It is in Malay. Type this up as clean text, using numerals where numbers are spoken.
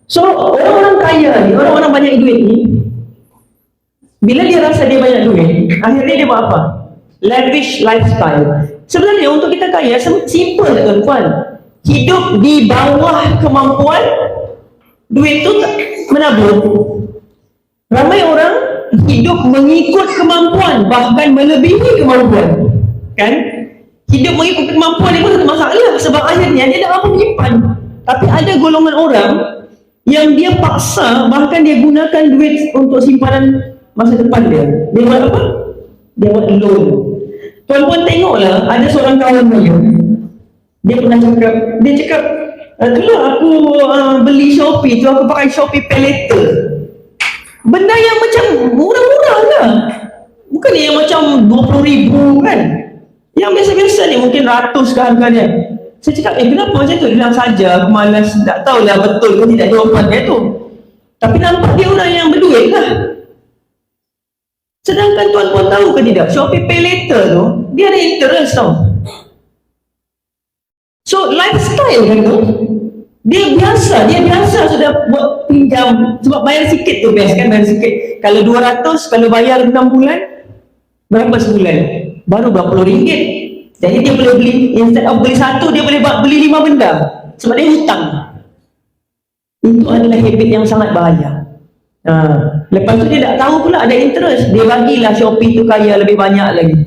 So, orang-orang kaya ni, orang-orang banyak duit ni, bila dia rasa dia banyak duit, akhirnya dia buat apa? Lavish lifestyle. Sebenarnya untuk kita kaya, simple tak tuan-tuan? Hidup di bawah kemampuan, duit tu menabur. Ramai orang hidup mengikut kemampuan, bahkan melebihi kemampuan. Kan? Hidup mengikut kemampuan ni pun satu masalah, sebab akhirnya dia tak mampu menyimpan. Tapi ada golongan orang yang dia paksa, bahkan dia gunakan duit untuk simpanan masa depan dia. Dia buat apa? Dia buat loan. Tuan-tuan tengoklah, ada seorang kawan saya, dia pernah cakap, dia cakap, itulah aku beli Shopee tu, aku pakai Shopee Pay Later. Benda yang macam murah-murah lah, bukan yang macam 20,000 kan, yang biasa-biasa ni mungkin ratus ke harganya. Saya cakap, kenapa macam tu? Dia bilang, saja aku malas, tak tahulah betul ke tidak jawapan dia tu, tapi nampak dia orang yang berduit lah. Sedangkan tuan-tuan tahu ke tidak, Shopee Pay Later tu, dia ada interest tau. So, lifestyle kan tu, dia biasa sudah buat pinjam, sebab bayar sikit tu best kan, bayar sikit. Kalau 200, kalau bayar 6 bulan, berapa sebulan? Baru berapa puluh ringgit. Jadi dia boleh beli, instead of beli satu, dia boleh beli 5 benda, sebab dia hutang. Itu adalah habit yang sangat bahaya. Lepas tu dia tak tahu pula ada interest, dia bagilah Shopee tu kaya lebih banyak lagi.